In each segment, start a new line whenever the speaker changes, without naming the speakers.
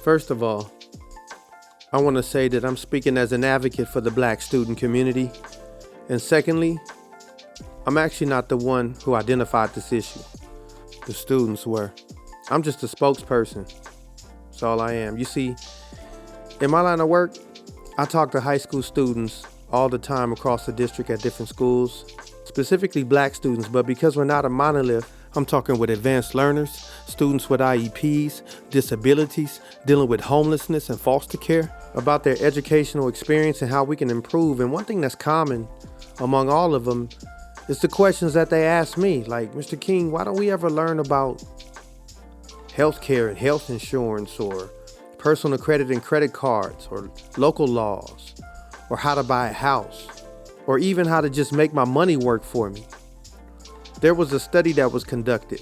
First of all, I want to say that I'm speaking as an advocate for the Black student community. And secondly, I'm actually not the one who identified this issue. The students were. I'm just a spokesperson. That's all I am. You see, in my line of work, I talk to high school students all the time across the district at different schools, specifically Black students, but because we're not a monolith, I'm talking with advanced learners, students with IEPs, disabilities, dealing with homelessness and foster care, about their educational experience and how we can improve. And one thing that's common among all of them is the questions that they ask me, like, Mr. King, why don't we ever learn about healthcare and health insurance, or personal credit and credit cards, or local laws, or how to buy a house, or even how to just make my money work for me? There was a study that was conducted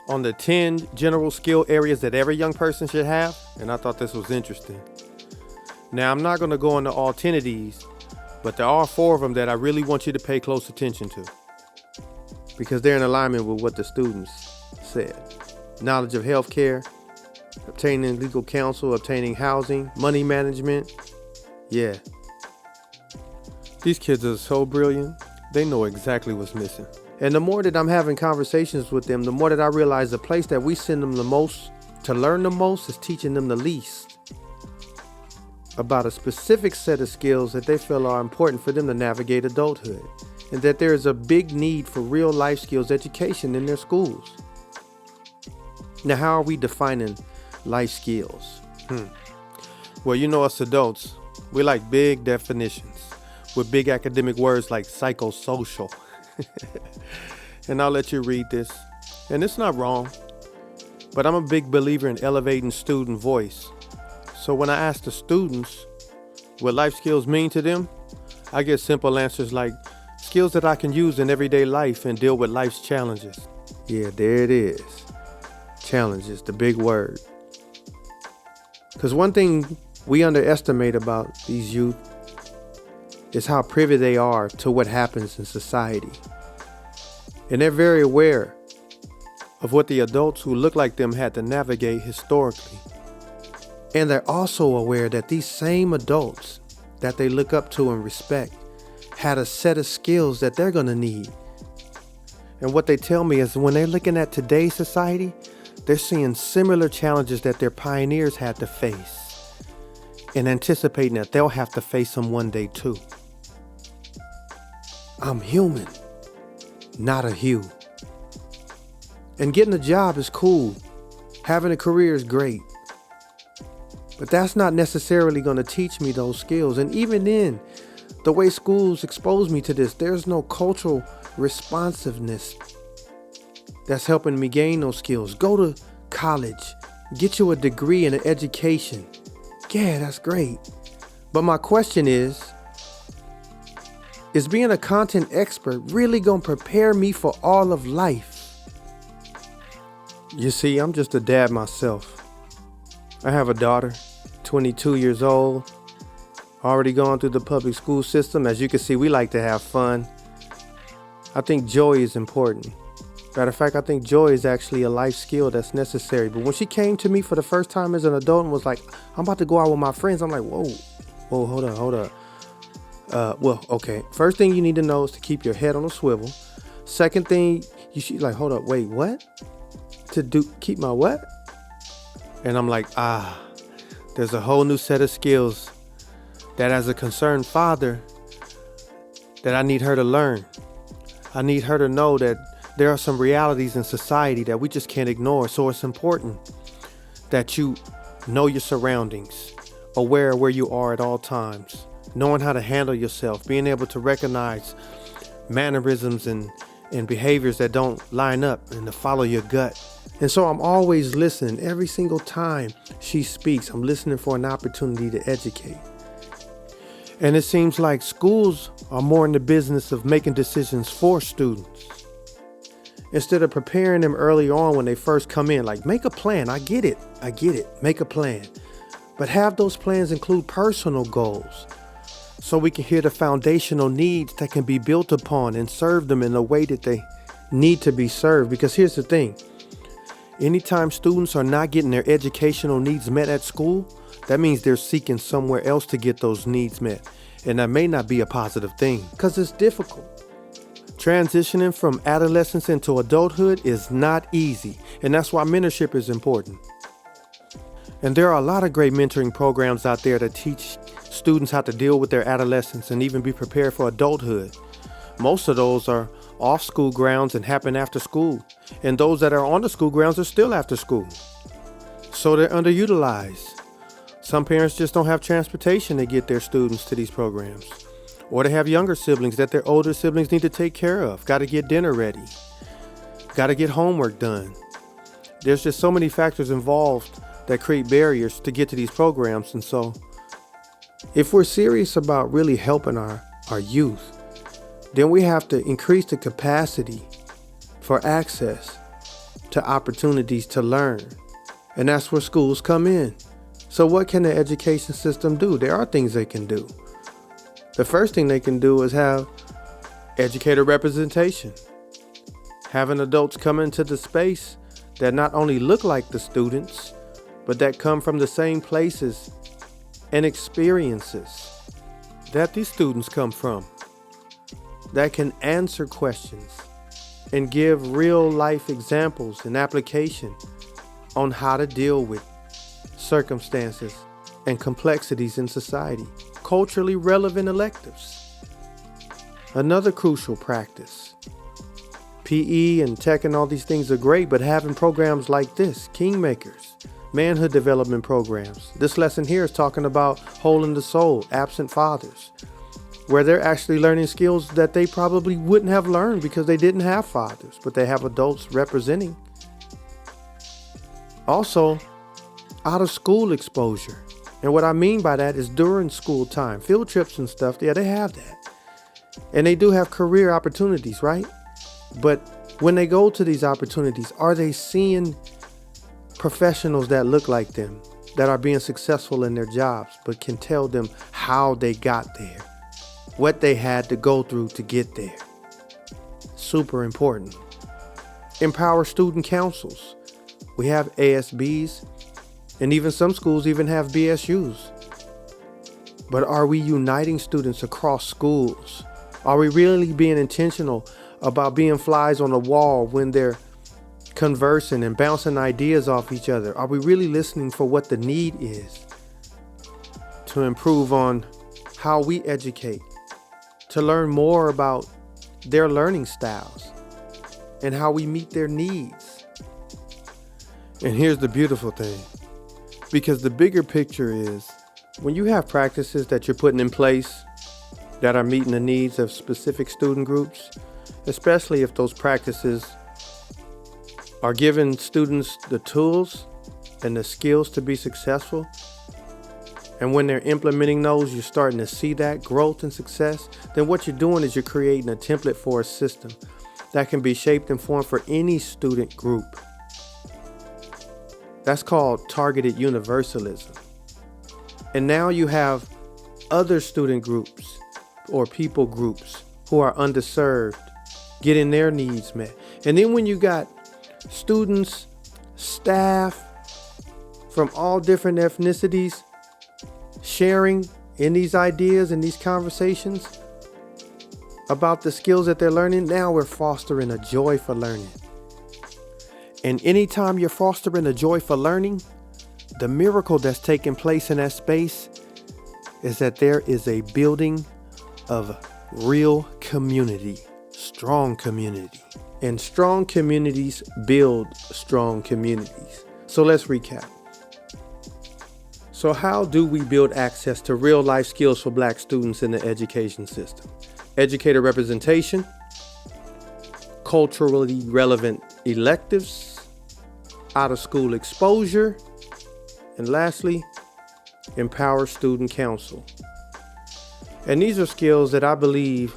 on the 10 general skill areas that every young person should have, and I thought this was interesting. Now, I'm not going to go into all 10 of these, but there are 4 of them that I really want you to pay close attention to, because they're in alignment with what the students said. Knowledge of healthcare, obtaining legal counsel, obtaining housing, money management. Yeah. These kids are so brilliant. They know exactly what's missing. And the more that I'm having conversations with them, the more that I realize the place that we send them the most to learn the most is teaching them the least about a specific set of skills that they feel are important for them to navigate adulthood, and that there is a big need for real life skills education in their schools. Now, how are we defining life skills? Well, you know, us adults, we like big definitions with big academic words like psychosocial. And I'll let you read this. And it's not wrong, but I'm a big believer in elevating student voice. So when I ask the students what life skills mean to them, I get simple answers like skills that I can use in everyday life and deal with life's challenges. Yeah, there it is. Challenges, the big word. Because one thing we underestimate about these youth is how privy they are to what happens in society. And they're very aware of what the adults who look like them had to navigate historically. And they're also aware that these same adults that they look up to and respect had a set of skills that they're gonna need. And what they tell me is when they're looking at today's society, they're seeing similar challenges that their pioneers had to face, and anticipating that they'll have to face them one day too. I'm human, not a Hugh. And getting a job is cool. Having a career is great. But that's not necessarily going to teach me those skills. And even then, the way schools expose me to this, there's no cultural responsiveness that's helping me gain those skills. Go to college, get you a degree and an education. Yeah, that's great. But my question is being a content expert really gonna prepare me for all of life? You see, I'm just a dad myself. I have a daughter, 22 years old, already gone through the public school system. As you can see, we like to have fun. I think joy is important. Matter of fact, I think joy is actually a life skill that's necessary. But when she came to me for the first time as an adult and was like, I'm about to go out with my friends, I'm like, whoa, hold up. Well, okay. First thing you need to know is to keep your head on a swivel. Second thing, you should like, hold up, wait, what? Keep my what? And I'm like, there's a whole new set of skills that as a concerned father that I need her to learn. I need her to know that there are some realities in society that we just can't ignore. So it's important that you know your surroundings, aware of where you are at all times, knowing how to handle yourself, being able to recognize mannerisms and behaviors that don't line up, and to follow your gut. And so I'm always listening. Every single time she speaks, I'm listening for an opportunity to educate. And it seems like schools are more in the business of making decisions for students, instead of preparing them early on when they first come in. Like, make a plan. I get it. Make a plan. But have those plans include personal goals, so we can hear the foundational needs that can be built upon and serve them in the way that they need to be served. Because here's the thing. Anytime students are not getting their educational needs met at school, that means they're seeking somewhere else to get those needs met. And that may not be a positive thing because it's difficult. Transitioning from adolescence into adulthood is not easy, and that's why mentorship is important. And there are a lot of great mentoring programs out there that teach students how to deal with their adolescence and even be prepared for adulthood. Most of those are off school grounds and happen after school, and those that are on the school grounds are still after school. So they're underutilized. Some parents just don't have transportation to get their students to these programs, or they have younger siblings that their older siblings need to take care of. Got to get dinner ready, got to get homework done. There's just so many factors involved that create barriers to get to these programs. And so if we're serious about really helping our youth, then we have to increase the capacity for access to opportunities to learn. And that's where schools come in. So what can the education system do? There are things they can do. The first thing they can do is have educator representation. Having adults come into the space that not only look like the students, but that come from the same places and experiences that these students come from, that can answer questions and give real life examples and application on how to deal with circumstances and complexities in society. Culturally relevant electives. Another crucial practice. PE and tech and all these things are great, but having programs like this, Kingmakers, manhood development programs. This lesson here is talking about holding the soul, absent fathers, where they're actually learning skills that they probably wouldn't have learned because they didn't have fathers, but they have adults representing. Also, out of school exposure. And what I mean by that is during school time, field trips and stuff, yeah, they have that. And they do have career opportunities, right? But when they go to these opportunities, are they seeing professionals that look like them, that are being successful in their jobs, but can tell them how they got there, what they had to go through to get there? Super important. Empower student councils. We have ASBs, and even some schools even have BSUs. But are we uniting students across schools? Are we really being intentional about being flies on the wall when they're conversing and bouncing ideas off each other? Are we really listening for what the need is to improve on how we educate, to learn more about their learning styles and how we meet their needs? And here's the beautiful thing, because the bigger picture is when you have practices that you're putting in place that are meeting the needs of specific student groups, especially if those practices are giving students the tools and the skills to be successful, and when they're implementing those, you're starting to see that growth and success, then what you're doing is you're creating a template for a system that can be shaped and formed for any student group. That's called targeted universalism. And now you have other student groups or people groups who are underserved getting their needs met. And then when you got students, staff from all different ethnicities sharing in these ideas and these conversations about the skills that they're learning, now we're fostering a joy for learning. And anytime you're fostering a joy for learning, the miracle that's taking place in that space is that there is a building of real community, strong community. And strong communities build strong communities. So let's recap. So how do we build access to real life skills for Black students in the education system? Educator representation, culturally relevant electives, out of school exposure, and lastly, empower student council. And these are skills that I believe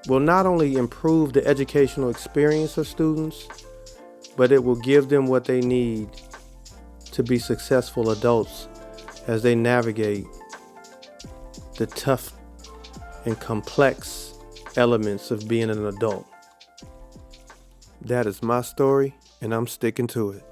will not only improve the educational experience of students, but it will give them what they need to be successful adults as they navigate the tough and complex elements of being an adult. That is my story, and I'm sticking to it.